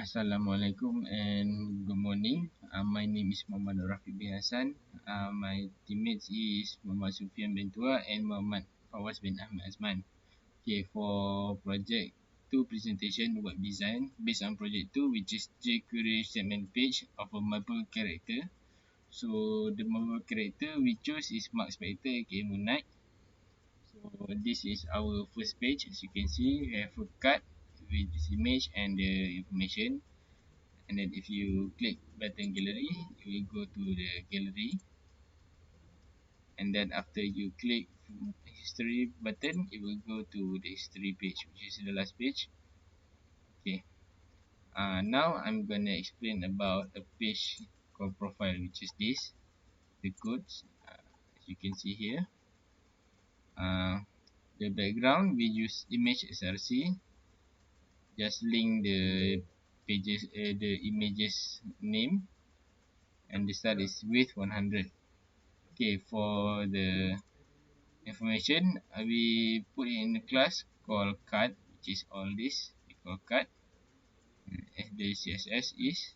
Assalamualaikum and good morning. My name is Muhammad Rafiq bin Hassan. My teammates is Muhammad Sufian bin Tua and Muhammad Fawaz bin Ahmad Azman. Okay, for project 2 presentation web design based on project 2, which is jQuery statement page of a marble character. So the marble character we choose is Mark Spector aka Moon Knight. So this is our first page. As you can see, we have a card with this image and the information. And then if you click button gallery, you will go to the gallery. And then after you click history button, it will go to the history page, which is the last page. Okay. Now I'm gonna explain about a page called profile, which is this, the codes. As you can see here, the background we use image SRC. Just link the pages, the images name, and the start is width 100. Okay, for the information, we put in a class called card, which is all this we call card. The CSS is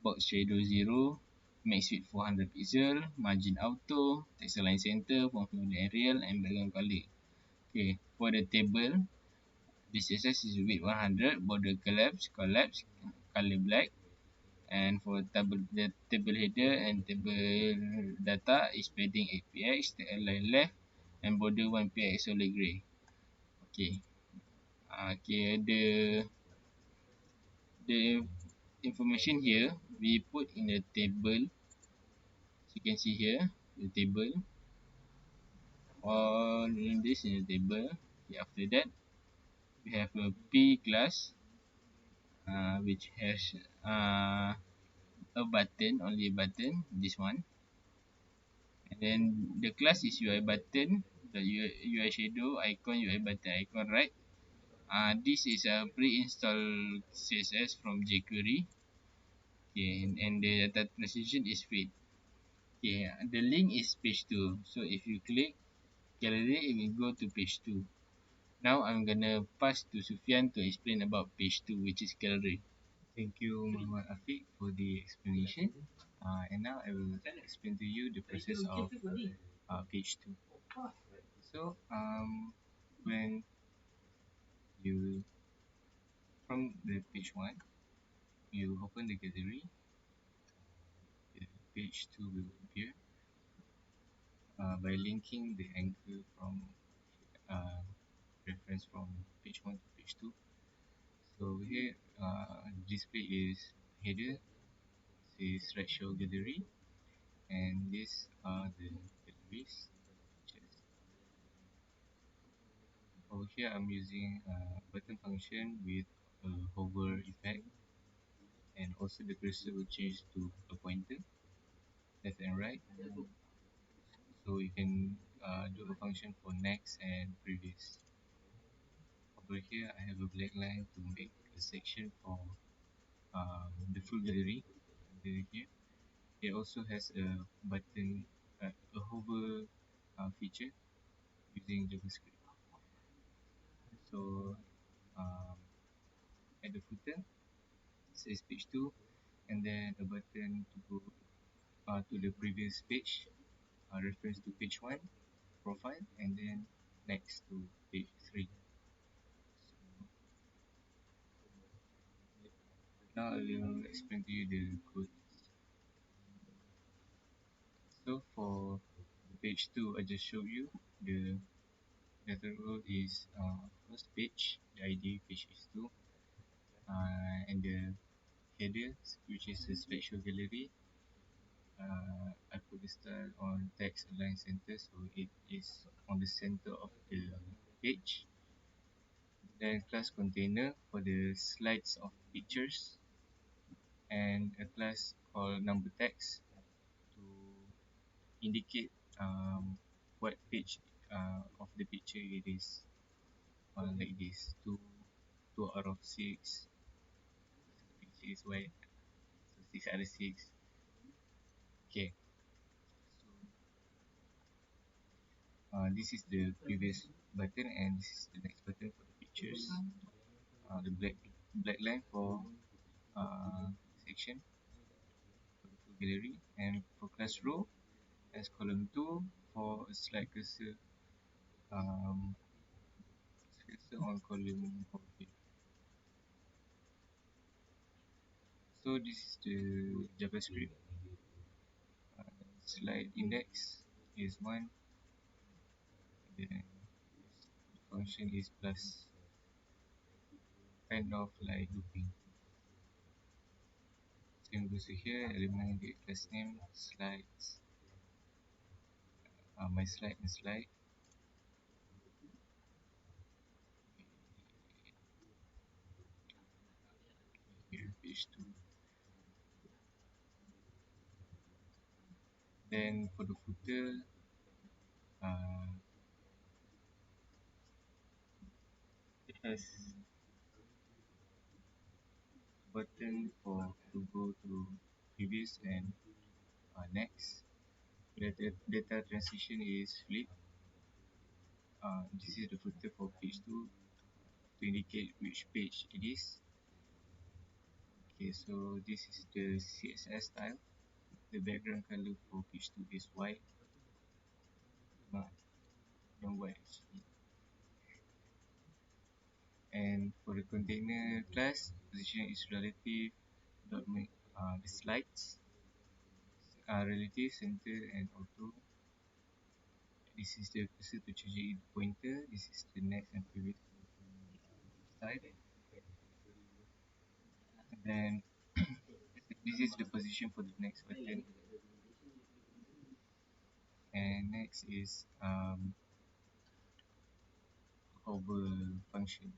box shadow 0, max width 400 pixel, margin auto, text align center, font Arial, and background color. Okay, for the table, the CSS is width 100, border collapse, color black. And for the table header and table data is padding 8px, the align left, and border 1px solid gray. Okay. Okay, the information here we put in a table. As you can see here, the table, all in this in the table. Okay, after that we have a P class, which has a button, only a button, this one. And then the class is UI button, the UI shadow icon, UI button icon, right? This is a pre-installed CSS from jQuery. Okay, and the data transition is fade. Okay, the link is page 2. So if you click gallery, it will go to page 2. Now I'm gonna pass to Sufyan to explain about page 2, which is gallery. Thank you, Muhammad Afiq, for the explanation. And now I will explain to you the process of page 2. So, when you, from the page 1, you open the gallery, the page 2 will appear by linking the anchor from reference from page 1 to page 2. So here, display is header, says right show gallery, and these are the galleries. Over here I'm using a button function with a hover effect, and also the cursor will change to a pointer left and right, so you can do a function for next and previous. Over here I have a black line to make a section for the full gallery. Under here it also has a button, a hover feature using JavaScript. So at the footer it says page 2, and then a button to go to the previous page, reference to page 1, profile, and then next to page 3. So now I will explain to you the code. So for the page 2, I just showed you the method rule is first page, the ID page is 2, and the header, which is a special gallery. I put the style on text align center, so it is on the center of the page. Then class container for the slides of pictures, and a class called number text to indicate what page of the picture it is. Like this, 2 out of 6, picture is white, so 6 out of 6. Okay, so this is the previous button, and this is the next button for the pictures, the black black line for uh, section for the full gallery, and for class row as column 2 for a slide cursor on column over here. So this is the JavaScript. Uh, Slide index is 1, then the function is plus, kind of like looping. Same goes to here, element get class name, slides, my slide and slide. Here, page 2. Then for the footer, uh, it has a button for to go to previous and next. Data transition is flip. This is the footer for page 2 to indicate which page it is. Okay, so this is the CSS style. The background color for page 2 is white, not white actually. And for the container class, position is relative. Dot make the slides are relative, center, and auto. This is the cursor to change it pointer. This is the next and previous side. And then this is the position for the next button. And next is hover function.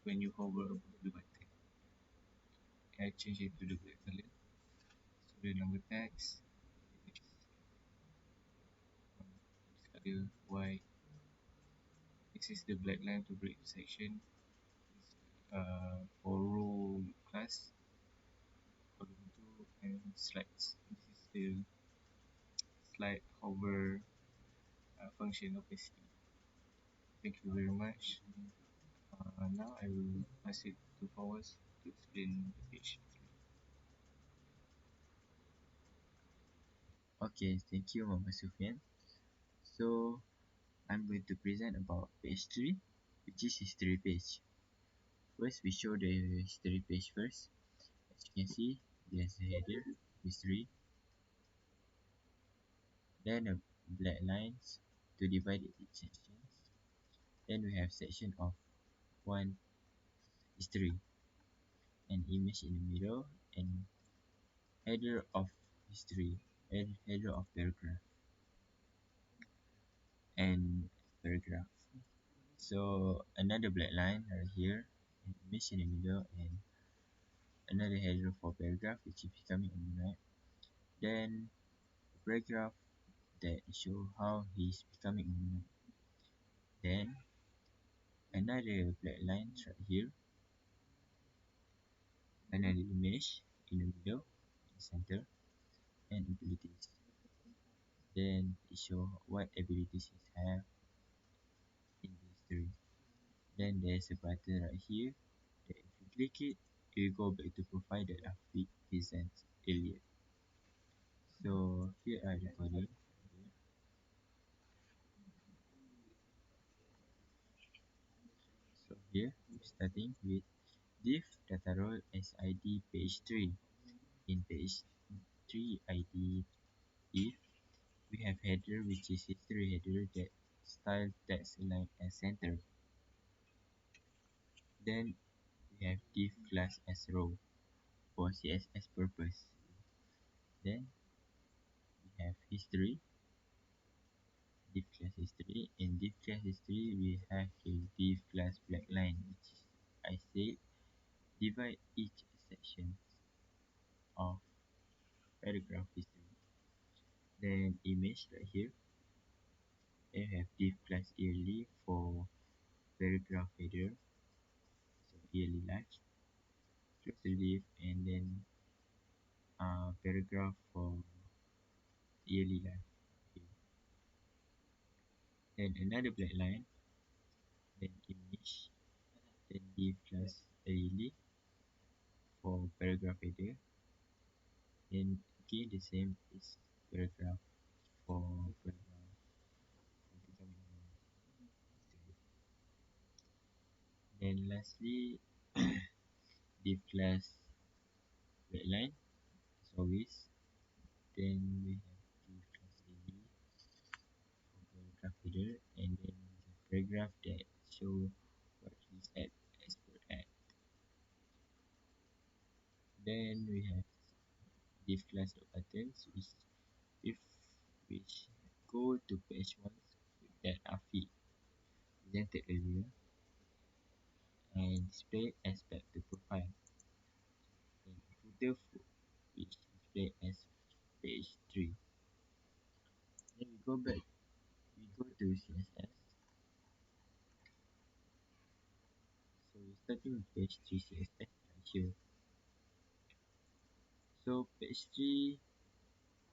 When you hover above the button, I change it to the black color. So the number text is this color white. This is the black line to break the section. For row class, column 2, and slides. This is the slide hover function of SE. Thank you very much. Now I will pass it to Fawaz to explain the page 3. Okay, thank you, Mama Sufyan. So I'm going to present about page 3, which is history page. First, we show the history page first. As you can see, there's a header, history, then a black lines to divide it into sections. Then we have section of 1 history, an image in the middle, and header of history, and header of paragraph, and paragraph. So another black line right here, an image in the middle, and another header for paragraph, which is becoming a unit. Then paragraph that show how he's becoming a unit. Then another black line right here, another image in the middle, in the center, and abilities. Then it show what abilities he have in the history. Then there's a button right here that if you click it, you go back to profile that I've presented earlier. So here are the coding. So here we're starting with div data role as ID page 3. In page 3 ID div, we have header which is history header that style text align and center. Then we have div class as row for CSS purpose. Then we have history, div class history. In div class history, we have a div class black line, which is, I said, divide each section of paragraph history. Then image right here, they have div class yearly for paragraph header, so yearly life, close the div, and then paragraph for yearly life. Okay. Then another black line, then image, then div class daily for paragraph header. Then again the same is paragraph for paragraph becoming. Then lastly, div class redline as always. Then we have div class daily for paragraph header, and then the paragraph that show what is at as per at. Then we have div class buttons if which go to page ones that are feed presented earlier and display as back to profile. Then footer which display as page 3. Then we go to CSS. So we starting with page 3 CSS right here. So page 3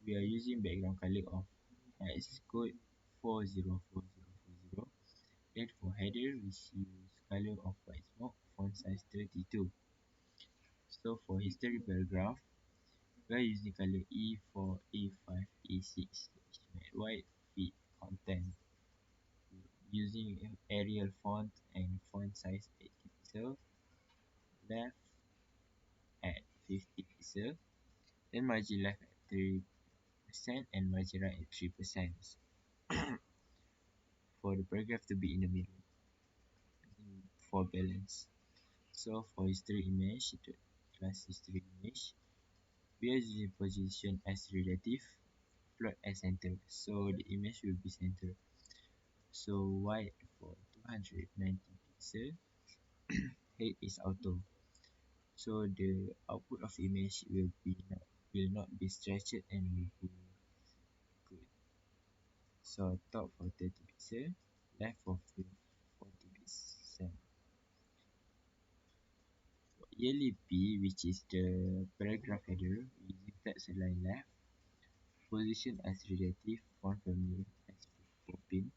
we are using background color of as code 404040. Then for header we use color of white smoke, font size 32. So for history paragraph we are using color E4, E5, E6 which made white fit content using Arial font and font size 80 pixel, left at 50 pixel, then margin left at 3% and margin right at 3% for the paragraph to be in the middle for balance. So for history image, the class history image, we are using position as relative, plot as center. So the image will be center. So white for 290 pixel, height is auto. So the output of image will not be stretched and will be good. So top for 30 pixel, left for 40 pixel. For yearly P, which is the paragraph header, using text align left, position as relative, font family as for pin,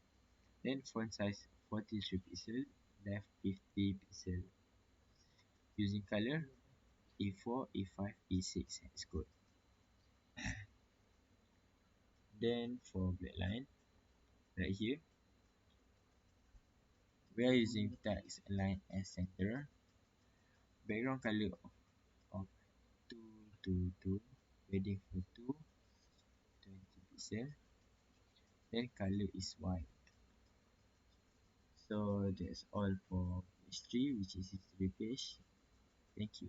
then font size 43 pixel, left 50 pixel. Using color E4, E5, E6 is good. Then for black line, right here, we are using text align as center, background color of 222, wedding for 2, 20 pixel, then color is white. So that's all for page 3, which is history page. Thank you.